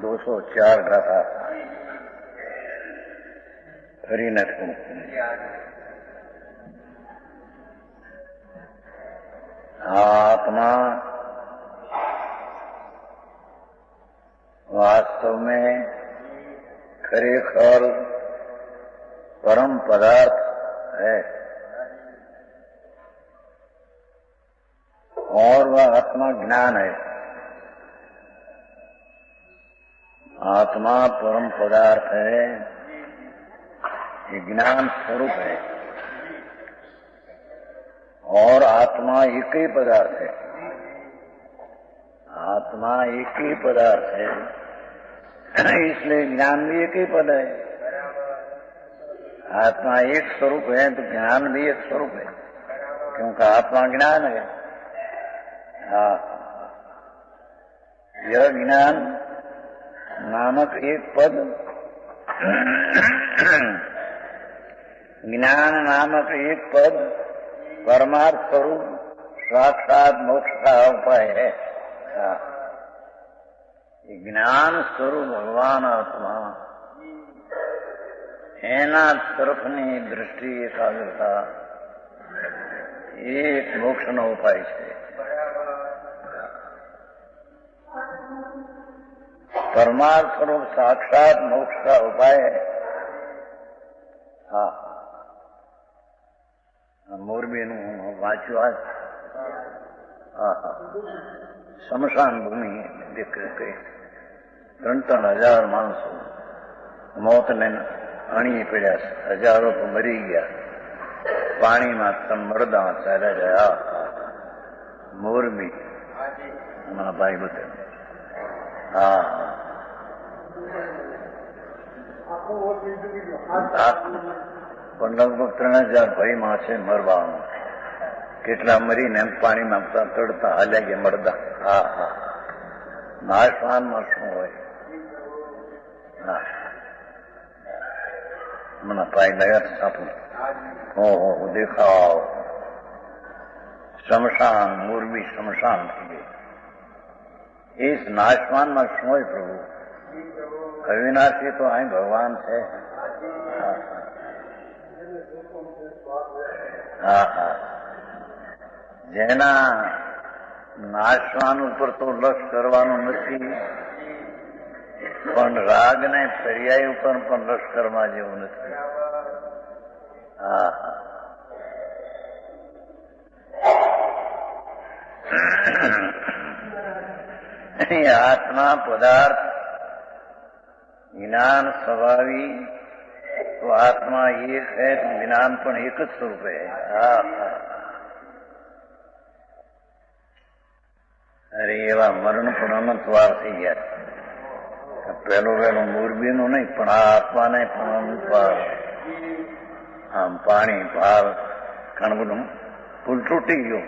204 गाथा हरिनथ को। आत्मा वास्तव में खरेखर परम पदार्थ है और वह आत्मा ज्ञान है। आत्मा परम पदार्थ है, ये ज्ञान स्वरूप है और आत्मा एक ही पदार्थ है। आत्मा एक ही पदार्थ है, इसलिए ज्ञान भी एक ही पद है। आत्मा एक स्वरूप है तो ज्ञान भी एक स्वरूप है, क्योंकि आत्मा ज्ञान है। यह ज्ञान नामक एक पद, ज्ञान नामक एक पद परमार्थ स्वरूप साक्षात मोक्ष का उपाय है। ज्ञान स्वरूप भगवान आत्मा एना તરફની दृष्टि एकाग्रता एक મોક્ષનો ઉપાય છે। परमार्थ स्वरूप साक्षात मोक्ष का उपाय है। મોરબીનું વાંચ્યું આજ સ્મશાન ભૂમિ દેખ કે 3,000 માણસો મોતને અણી પડ્યા છે, હજારો તો મરી ગયા, પાણીમાં મરદા ચાલ્યા ગયા। મોરબી અમારા ભાઈ બધે પણ લગભગ 3,000 ભયમાં છે મરવાનું। કેટલા મરીને એમ પાણીમાં તડતા હાલ્યા ગયા મરદા। નાશવાનમાં શું હોય? મને પાઈ ગયા સાપુ ઓહો દેખાવ શમશાન મોરબી શમશાન થઈ ગઈ। इस नाशवान में શું હોય પ્રભુ? અવિનાશી તો અહીં ભગવાન છે। જેના નાશવાન ઉપર તો લક્ષ કરવાનું નથી, પણ રાગને પર્યાય ઉપર પણ લક્ષ કરવા જેવું નથી। आत्मा पदार्थ ज्ञान स्वभावी तो आत्मा एक है तो ज्ञान पण एक ज स्वरूप है। अरे एवा मरण पण अनंतवार थी गया। पहलो वेलो मोरबी नो नहीं पण आत्मा ने पण अनंतवार। आम पानी भार घणो બધું પુલ તૂટી ગયો,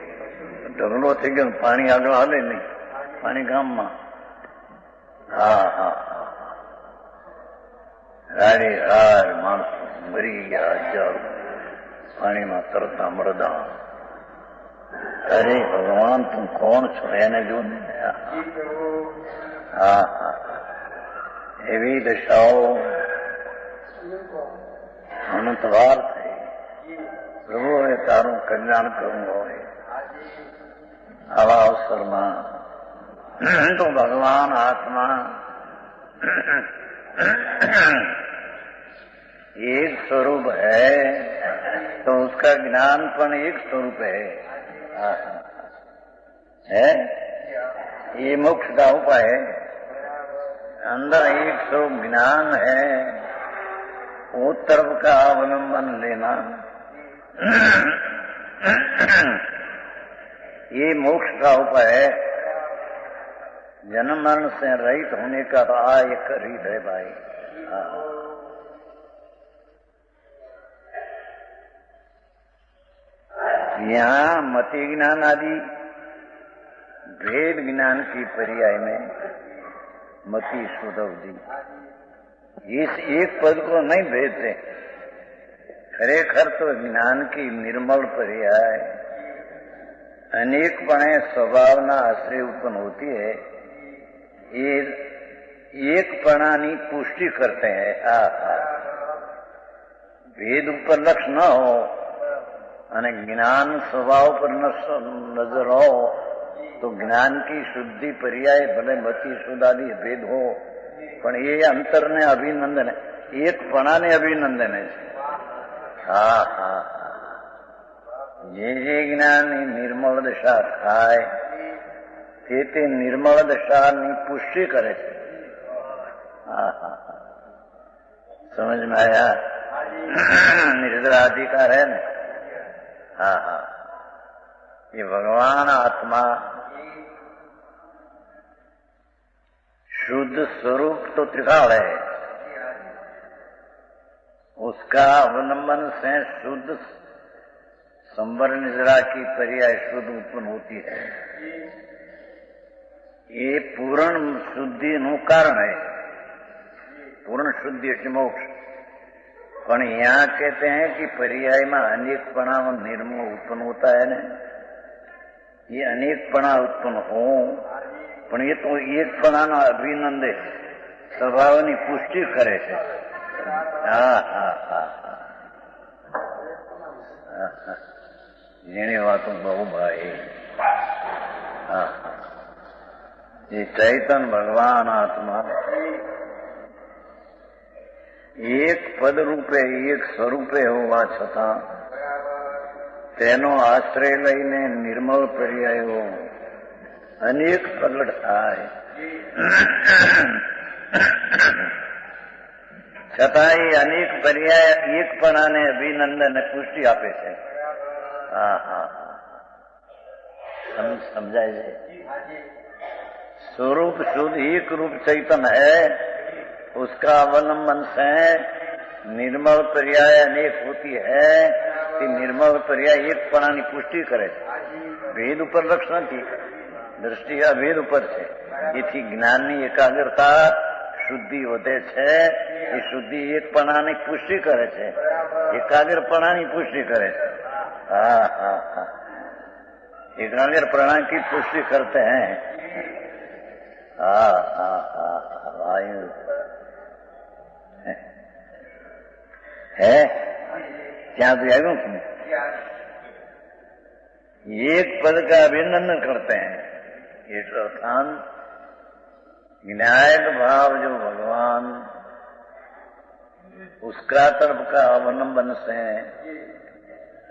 ઢગલો થઈ ગયો, પાણી આગળ હાલે નહીં, પાણી ગામમાં। રાડે રાડ માણસો મરી ગયા, હજારો પાણીમાં તરતા મરદા। અરે ભગવાન તું કોણ છો એને જો ને। એવી દશાઓ અનંતવાર થઈ। પ્રભુએ તારું કલ્યાણ કરવું હોય આવા અવસરમાં तो भगवान आत्मा एक स्वरूप है तो उसका ज्ञान पण एक स्वरूप है। ये मोक्ष का उपाय है। अंदर एक स्वरूप ज्ञान है, वो तरफ का अवलंबन लेना, ये मोक्ष का उपाय है। जन्म मरण से रहित होने का तो एक रीत है भाई। यहाँ मति ज्ञान आदि भेद ज्ञान की पर्याय में मति सुधवदी इस एक पद को नहीं भेदते। खरेखर तो ज्ञान की निर्मल पर्याय अनेकपणे स्वभावना आश्रय उत्पन्न होती है। એકપણાની પુષ્ટિ કરતે હૈ. ભેદ ઉપર લક્ષ ન હો અને જ્ઞાન સ્વભાવ પર નજર हो तो ज्ञान की शुद्धि पर्याय भले मति शुद्धादि भेद हो पण ये अंतर ने अभिनंदन एकपणा ने अभिनंदन है. હા હા જે જ્ઞાનની નિર્મળ દશા થાય તે નિર્મળ દશાની પુષ્ટિ કરે છે. હા હા समझ में आया. निर्दराधिकार है ना. हाँ हाँ ये भगवान आत्मा शुद्ध स्वरूप तो त्रिकाल है. उसका अवलंबन से शुद्ध संवर निद्रा की पर्याय शुद्ध उत्पन्न होती है. ये पूर्ण शुद्धि નું कारण है. पूर्ण शुद्धि એટલે मोक्ष. પણ यहाँ कहते हैं कि पर्याय में अनेकपणा निर्मल उत्पन्न होता है ना. ये अनेकपणा उत्पन्न हो पण ये तो एकपणाना अभिनंदे स्वभावनी पुष्टि करे છે. હા હા હા જેની વાતો બહુ ભાઈ. હા ये चैतन भगवान आत्मा एक पद रूपे एक स्वरूपे होवा छता तेनो आश्रय लईने निर्मल पर्यायो अनेक प्रगट थाय. છતાં એ અનેક પર્યાય એકપણાને અભિનંદન પુષ્ટિ આપે છે. હા હા સમજાય છે. स्वरूप शुद्ध एक रूप चैतन है. उसका अवलंबन से निर्मल पर्याय अनेक होती है कि निर्मल पर्याय एकपणा की पुष्टि करे. भेद ઉપર લક્ષ નથી. દ્રષ્ટિ અભેદ ઉપર છે. એથી જ્ઞાનની એકાગ્રતા શુદ્ધિ વધે છે. એ શુદ્ધિ એકપણાની પુષ્ટિ કરે છે. એકાગ્રપણાની પુષ્ટિ કરે છે. હા હા હા एकाग्रपणा की पुष्टि करते हैं. हाँ हाँ हाँ वायु है क्या भी आयु एक पद का अभिनंदन करते हैं. ये अर्थान विनायक भाव जो भगवान उसका तरफ का अवलंबन से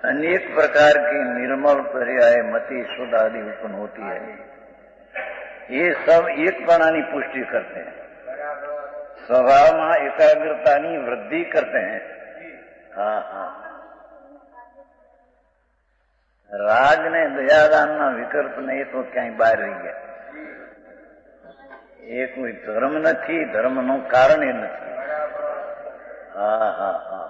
अनेक प्रकार की निर्मल पर्याय मति शुद्ध आदि उत्पन्न होती है. ये सब एकपणानी पुष्टि करते हैं. स्वभाव में एकाग्रता की वृद्धि करते हैं. हाँ हाँ राग ने दयादान ना विकल्प ने तो क्या बहार रही गया. ये कोई धर्म नहीं. धर्म नो कारण ही नहीं. हाँ हाँ हाँ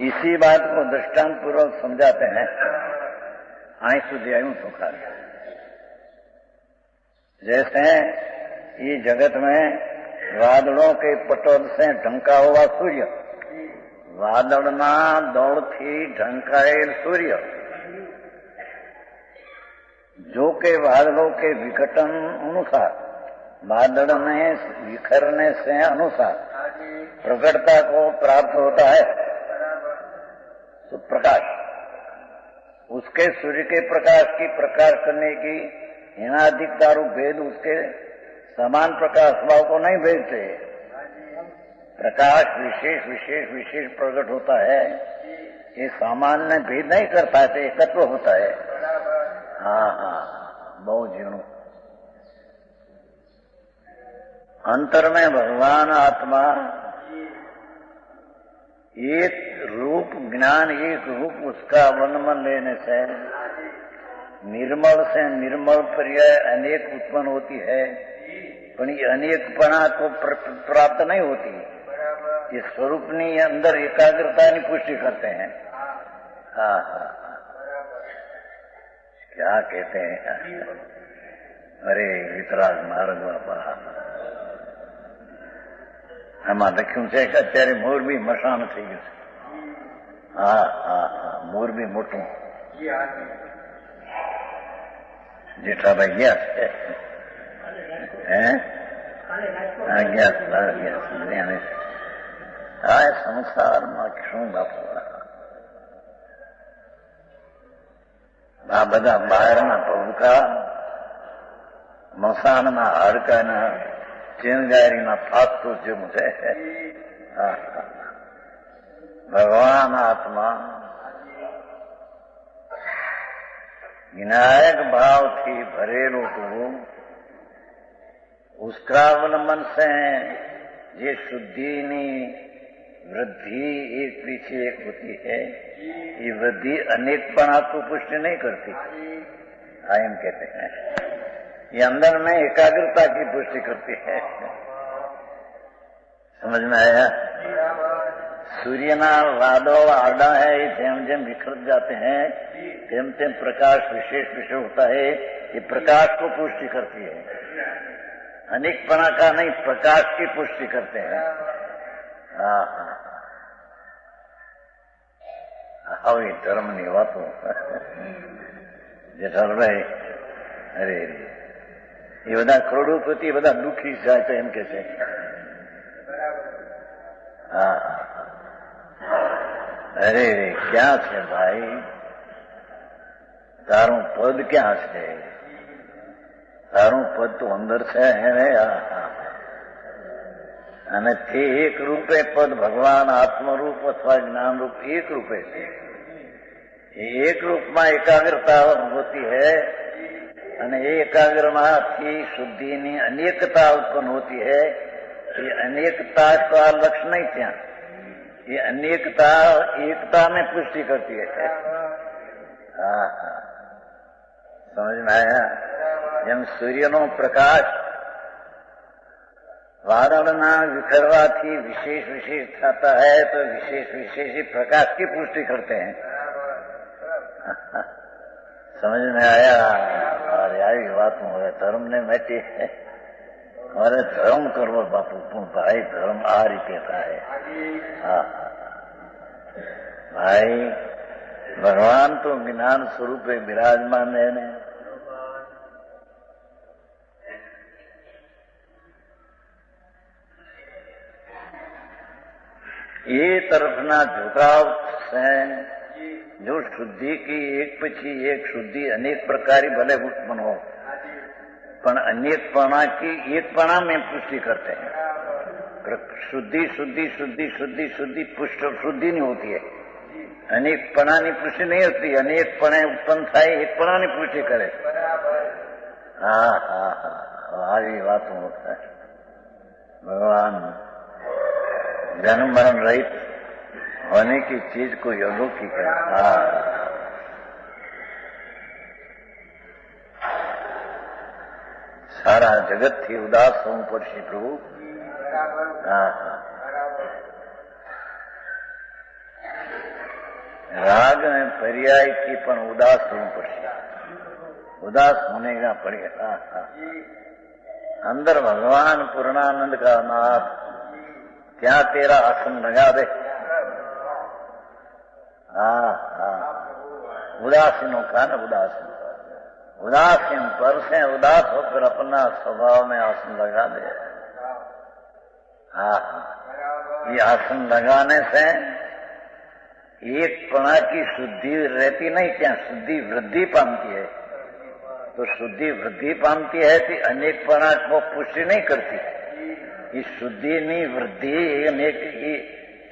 इसी बात को दृष्टांत पूर्वक समझाते हैं. आई सुधी आयु तो खाली जैसे ये जगत में वादलों के पटोल से ढंका हुआ सूर्य, वादलना दौड़ थी ढंकाएल सूर्य, जो के बादलों के विघटन अनुसार बादल में विखरने से अनुसार प्रकटता को प्राप्त होता है. तो प्रकाश उसके सूर्य के प्रकाश की प्रकाश करने की हीनाधिकता रूप भेद उसके समान प्रकाश भाव को नहीं भेदते. प्रकाश विशेष विशेष विशेष प्रकट होता है. ये सामान्य भेद नहीं करता है. तो एकत्व होता है. हाँ हाँ बहुत जीणु अंतर में भगवान आत्मा एक रूप ज्ञान एक रूप उसका अवलंबन लेने से निर्मल पर्याय अनेक उत्पन्न होती है. पर ये अनेकपणा तो प्राप्त नहीं होती. ये स्वरूप ने अंदर एकाग्रता की पुष्टि करते हैं. हाँ हाँ क्या कहते हैं. अरे वितराग मार्ग बापा આમાં લખ્યું છે કે અત્યારે મોરબી મસાણ થઈ ગયું છે. હા હા હા મોરબી મોટું જેઠાભાઈ ગયા છે ગયા આ સંસારમાં શું બાપુ આ બધા બહારના પગકા મસાણના હાડકાના ચિનગારીના ફાસ્તું જેવું છે. ભગવાન આત્મા विनायक भाव थी भरेलू तो उसका अवलंबन से ये शुद्धि ની वृद्धि एक पीछे एक होती है. ये वृद्धि अनेकपणा को पुष्टि नहीं करती, आयम कहते हैं. ये अंदर में एकाग्रता की पुष्टि करती है. समझ में आया? सूर्यना वादों आड़ा है, જેમ જેમ વિખરત जाते हैं तेम तेम प्रकाश विशेष विषय होता है. ये प्रकाश को पुष्टि करती है, अनेकपणा का नहीं, प्रकाश की पुष्टि करते हैं. हाँ हाँ આવી ધર્મની વાતો જેઠાભાઈ અરે એ બધા કરોડોપતિ બધા દુઃખી જાય તો એમ કે છે. હા અરે રે ક્યાં છે ભાઈ તારું પદ ક્યાં છે? તારું પદ તો અંદર છે ને. અને તે એક રૂપે પદ ભગવાન આત્મરૂપ અથવા જ્ઞાન रूप एक रूपे છે. एक रूप में एकाग्रता होती है અને એ એકાગ્રમાંથી શુદ્ધિની અનેકતા उत्पन्न होती है. ये अनेकता का लक्ष्य नहीं ત્યાં, ये अनेकता एकता में पुष्टि करती है. हाँ हाँ समझ में आया? જેમ સૂર્યનો પ્રકાશ વાદળના વિખરવાથી विशेष विशेष થતા है तो विशेष विशेष प्रकाश की पुष्टि करते हैं. समझ में आया? अरे आई बात હવે ધર્મ ને મેટી મારે ધર્મ કરવો બાપુ, પણ ભાઈ ધર્મ આ રીતે થાય. હા ભાઈ ભગવાન તો જ્ઞાન સ્વરૂપે બિરાજમાન है ને. ये तरफना झुकाव से जो शुद्धि की एक पछी एक शुद्धि अनेक प्रकार भले उत्पन्न हो, पण अनेकपणा की एकपणा में पुष्टि करते हैं. शुद्धि शुद्धि शुद्धि शुद्धि शुद्धि पुष्ट शुद्धि नहीं होती है, अनेकपणा की पुष्टि नहीं होती. अनेकपणे उत्पन्न થાય એકપણા ની પુષ્ટિ કરે. हाँ हाँ हाँ આવી વાત होता है. भगवान जन्म मरण रहित होने की चीज को अलौकिक है. सारा जगत थी उदास होम पर श्री प्रभु. हाँ हाँ राग में पर्याय की पण उदास होम पर उदास होने का पड़ेगा. हाँ हाँ अंदर भगवान पूर्णानंद का नाथ क्या तेरा आसन लगा दे. हाँ हाँ उदासीनों का न उदासीन, उदासीन पर से उदास होकर अपना स्वभाव में आसन लगा दे. हाँ हाँ ये आसन लगाने से एकपणा की शुद्धि रहती नहीं, क्या शुद्धि वृद्धि पामती है. तो शुद्धि वृद्धि पामती है कि अनेकपणा को पुष्टि नहीं करती. इस शुद्धि ની વૃદ્ધિ અનેક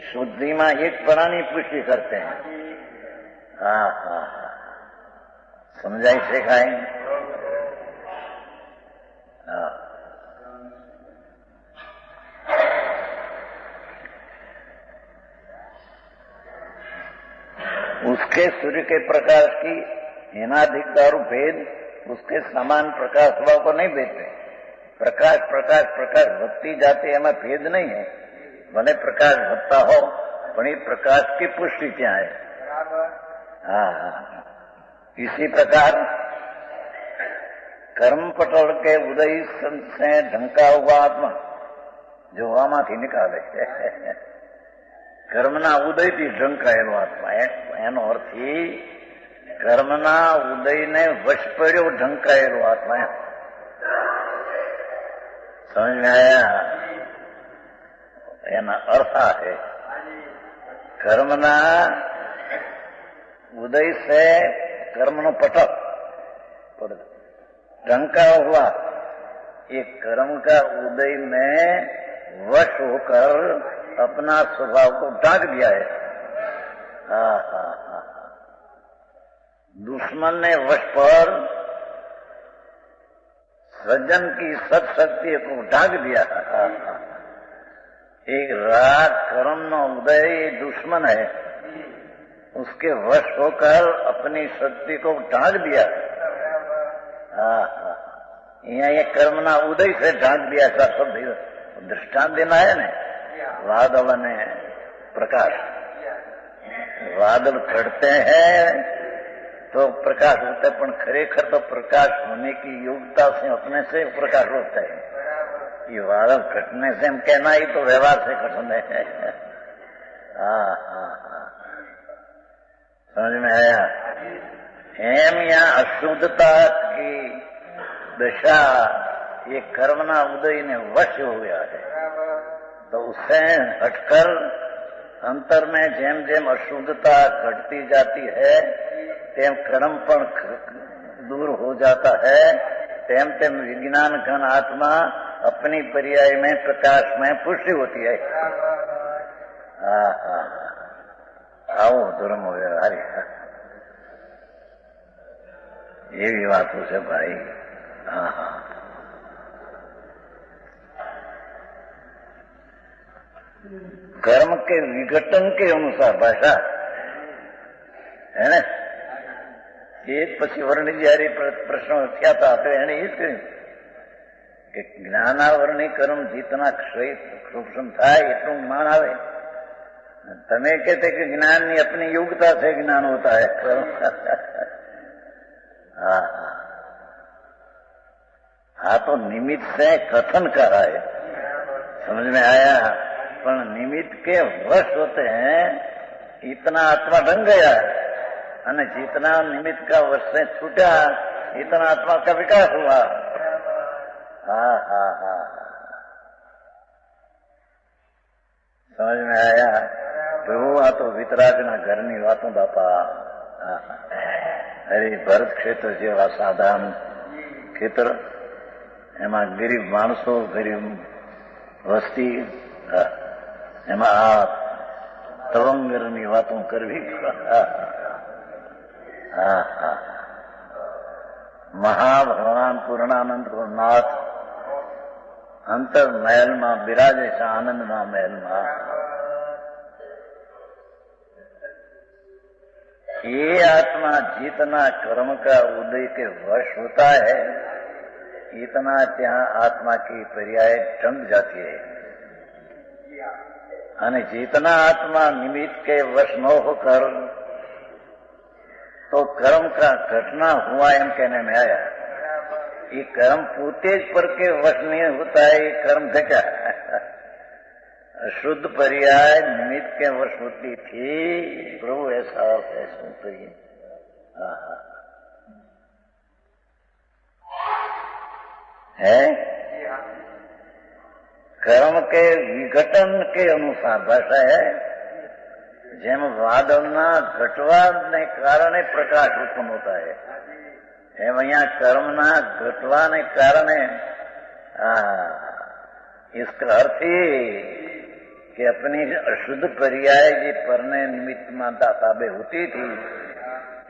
શુદ્ધિમાં એકપણાની પુષ્ટિ કરते हैं. हाँ हाँ हाँ समझाई सिखाई. हाँ उसके सूर्य के प्रकाश की हेनाधिकार भेद उसके समान प्रकाश भाव को नहीं भेदते. प्रकाश प्रकाश प्रकाश વધતી जाती એમાં ભેદ नहीं है. भले प्रकाश વધता हो પણ એ प्रकाश की पुष्टि क्या है. हाँ हाँ इसी प्रकार कर्म पटल के उदय से ढंका हुआ आत्मा जो આમાંથી निकाले કર્મના ઉદયથી ઢંકાયેલો આત્મા એનો અર્થ કર્મના ઉદયને વશ પડ્યો ઢંકાયેલો આત્મા. સમજ में आया? એના अर्थ है कर्मना उदय से कर्म नो पटक ढंका हुआ ये कर्म का उदय में वश होकर अपना स्वभाव को ढांक दिया है. दुश्मन ने वश पर सज्जन की सत्शक्ति को ढांक दिया. एक राग कर्म न उदय दुश्मन है, उसके वश होकर अपनी शक्ति को ढांक दिया. यहाँ ये कर्मना उदय से ढांक दिया ऐसा सब दृष्टांत देना है ने. वादल ने प्रकाश, वादल चढ़ते हैं तो प्रकाश होता है, पर खरेखर तो प्रकाश होने की योग्यता से अपने से प्रकाश होता है. ये वादल घटने से हम कहना ही तो व्यवहार से कठिन है. समझ में आया? एम या अशुद्धता की दशा ये कर्मना उदय ने वश हो गया है, तो उससे हटकर अंतर में जेम जेम अशुद्धता घटती जाती है तेम कर्म पर दूर हो जाता है, तेम तेम विज्ञान घन आत्मा अपनी पर्याय में प्रकाश में पुष्टि होती है. आओ धर्म व्यवहार ये भी बात से भाई. कर्म के विघटन के अनुसार भाषा है ने. एक પછી વર્ણિ જયારે પ્રશ્ન થયા હતા તો એને એ જ કહ્યું કે જ્ઞાનાવરણી કર્મ જીતના ક્ષય સૂક્ષ્મ થાય એટલું જ્ઞાન આવે. તમે કહેते कि ज्ञान ની अपनी योग्यता से ज्ञान होता है. हाँ तो निमित्त से कथन करा है. समझ में आया? पर निमित्त के वश होते हैं इतना आत्मा बन गया અને जितना निमित्त का वश से छूटा इतना आत्मा का विकास हुआ. समझ में आया? प्रभु आ तो वितरागना घरनी वातों बापा. अरे भरत क्षेत्र જેવા સાધારણ ખેતર એમાં ગરીબ માણસો ગરીબ વસ્તી એમાં આ તવંગરની વાતો કરવી. महाभगवान पूर्णानंद को नाथ अंतर महल में विराजे છે आनंद में महल में. ये आत्मा जितना कर्म का उदय के वश होता है इतना ત્યાં आत्मा की पर्याय ढंग जाती है. અને जितना आत्मा निमित्त के वश न होकर तो कर्म का घटना हुआ एम कहने में आया. ये कर्म पूते पर के वश नहीं होता है, ये कर्म घटा. शुद्ध पर्याय निमित्त के वश होती थी. प्रभु ऐसा अर्थ है सुनते ही है. कर्म के विघटन के अनुसार भाषा है. જેમ વાદળના ઘટવાને કારણે પ્રકાશ ઉત્પન્ન હોતા है એમ અહીંયા કર્મના ઘટવાને કારણે इसका अर्थ ये कि अपनी अशुद्ध पर्याय जी परने निमित्त में ताबे होती थी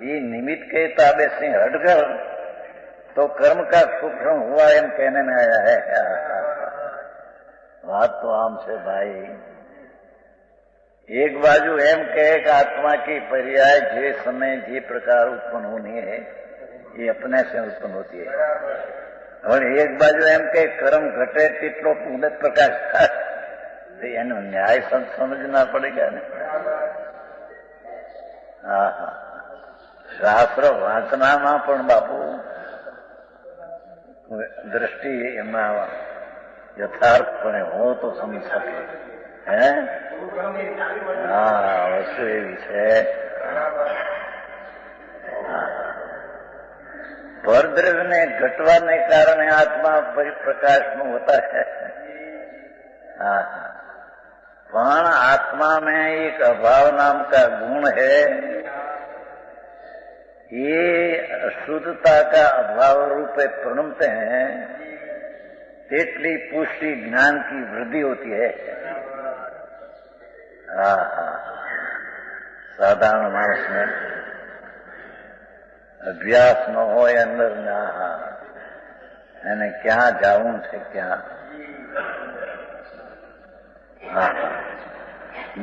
ये निमित्त के ताबे से हटकर तो कर्म का सूक्ष्म हुआ एम कहने में आया है. बात तो आम से भाई. एक बाजू एम कहे कि आत्मा की पर्याय जे समय जे प्रकार उत्पन्न होनी है ये अपने से उत्पन्न होती है. और एक बाजू एम कहे कर्म घटे तेटलो उन्नत प्रकाश था. तो एनो न्याय समझना पड़ेगा ने. शास्त्र वाचना में पण बापू दृष्टि एमा यथार्थपणे हो तो समझ सके. वस्तु एवी છે. और द्रव्य ने घटवाने कारण आत्मा प्रकाश में होता है। पण आत्मा में एक अभाव नाम का गुण है। ये अशुद्धता का अभाव रूपे प्रणमते हैं, तेटली पुष्टि ज्ञान की वृद्धि होती है। साधारण मानस में अभ्यास न हो अंदर ना એને ક્યાં જાવું છે ક્યાં।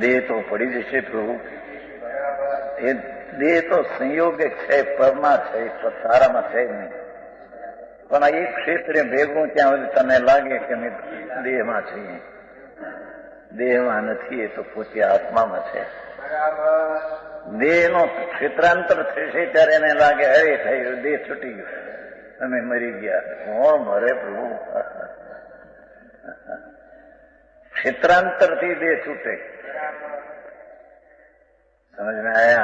દેહ તો પડી જશે પ્રભુ, એ દેહ તો સંયોગિક છે, પરમાં છે, સારામાં છે નહીં। પણ આ એક ક્ષેત્રે ભેગું ત્યાં સુધી તને લાગે કે અમે દેહમાં છીએ, દેહમાં નથી, એ તો પોતે આત્મામાં છે। દેહનો ક્ષેત્રાંતર થશે ત્યારે એને લાગે અરે થયું, દેહ છૂટી ગયો, અમે મરી ગયા। કોણ મરે પ્રભુ? क्षेत्रांतर थी देह छूटे। समझ में आया?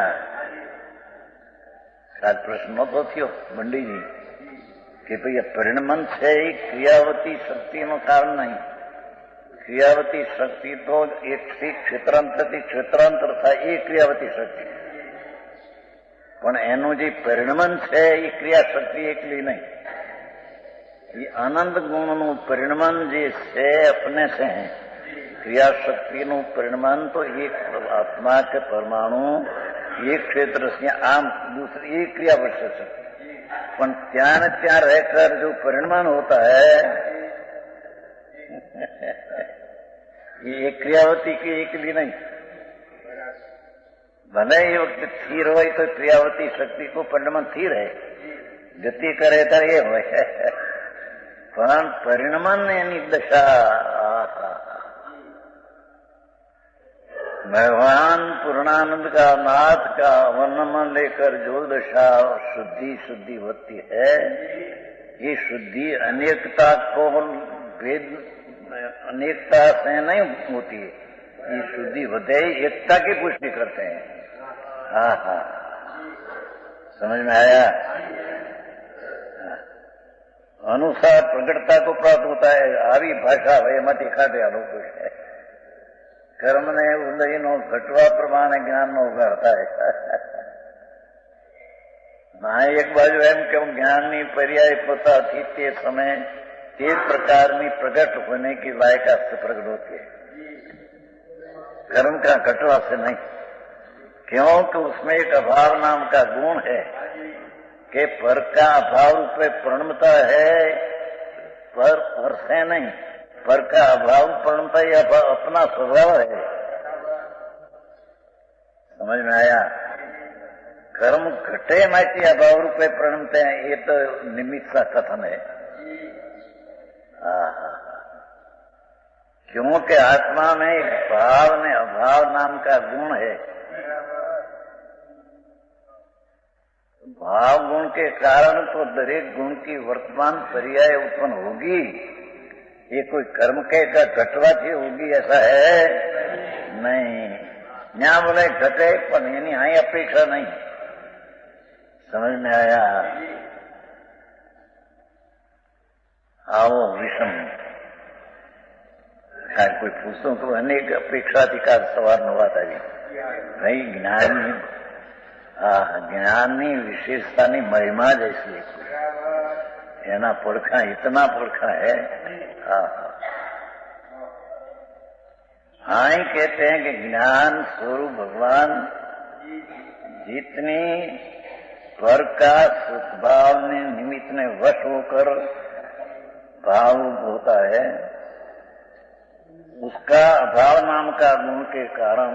आज प्रश्न तो थियो बंडी जी कि भाई परिणमन से ही क्रियावती शक्ति नो कारण नहीं। क्रियावती शक्ति तो एक थी क्षेत्रांतर थी, क्षेत्रांतर था ये क्रियावती शक्ति, पण एनु जे परिणमन है ये क्रिया शक्ति एकली नहीं। ये आनंद गुण नु परिणमन जे से अपने से है। क्रिया शक्ति नु परिणमन तो एक आत्मा के परमाणु एक क्षेत्र से आम दूसरी एक क्रिया वर्ष से, पण त्यान त्या रहकर जो परिणमन होता है ये एक क्रियावती की एकली नहीं। भले ही वक्त स्थिर हो तो क्रियावती शक्ति को परिणमन स्थिर है, गति करे तो ये हो, पण परिणमन एनी दशा भगवान पूर्णानंद का नाथ का वर्णन लेकर जो दशा शुद्धि होती है, ये शुद्धि अनेकता को भेद अनेकता से नहीं होती है। ये शुद्धि होते ही एकता की पुष्टि करते हैं। समझ में आया? अनुसार प्रगटता को प्राप्त होता है। आवी भाषा वे मती खाते लोग है। कर्म ने उदय नो घटवा प्रमाण ज्ञान नो उगाड़ता है। ना एक बाजू एम के ज्ञान पर्याय पता थी ते समय ते प्रकार में प्रकट होने की लायका से प्रकट होती है, कर्म का घटवा से नहीं। क्योंकि उसमें एक अभाव नाम का गुण है कि पर का अभाव रूपे प्रणमता है, पर से नहीं। पर का अभाव प्रणमता ही अपना स्वभाव है। समझ में आया? कर्म घटे माइती अभाव रूपे प्रणमते हैं, ये तो निमित्त का कथन है। क्योंकि आत्मा में एक भाव ने अभाव नाम का गुण है। भाव गुण के कारण तो दरेक गुण की वर्तमान पर्याय उत्पन्न होगी। ये कोई कर्म के का घटवा थी होगी ऐसा है नहीं। यहाँ बोले घटे पर यानी हाई अपेक्षा नहीं। समझ में आया? आओ विषम कोई पूछो तो अनेक अपेक्षाधिकार सवार न हुआ था जी भाई। ज्ञानी विशेषता नी महिमा जैसी एना पड़खा इतना पड़खा है। हाँ कहते हैं कि ज्ञान स्वरूप भगवान जितनी पर का सद्भाव ने निमित्त ने वश होकर भाव होता है, उसका अभाव नाम का गुण के कारण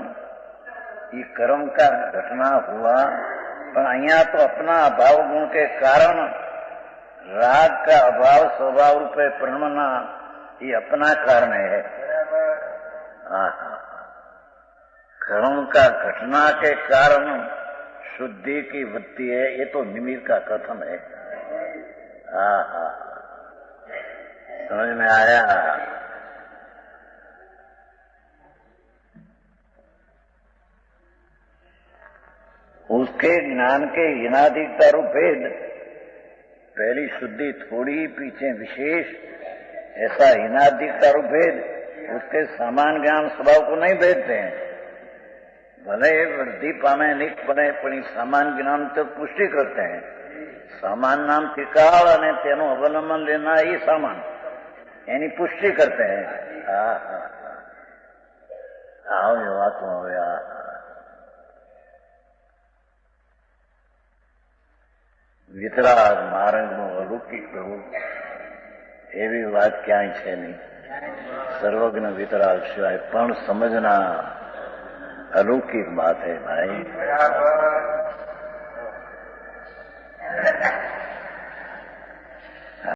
ये कर्म का घटना हुआ। पर यहाँ तो अपना अभाव गुण के कारण राग का अभाव स्वभाव रूपे प्रणमना ये अपना कारण है। कर्म का घटना के कारण शुद्धि की वृत्ति है, ये तो निमित्त का कथन है। समझ में आया? उसके ज्ञान के हीनाधिकता रूप भेद पहली शुद्धि थोड़ी, पीछे विशेष, ऐसा हिनादिकता रूप भेद उसके समान ज्ञान स्वभाव को नहीं भेदते हैं। भले वृद्धि पामे निक बने पण समान ज्ञान तो पुष्टि करते हैं। सामान नाम त्रिकाल અને તેનું અવલંબન લેના એ સામાન એની પુષ્ટિ કરते हैं। आओ ये बात हो गया। વિતરાગ માર્ગનું અલૌકિક પ્રભુ એવી વાત ક્યાંય છે નહીં। સર્વજ્ઞ વિતરાગ સિવાય પણ સમજના अलौकिक बात है भाई।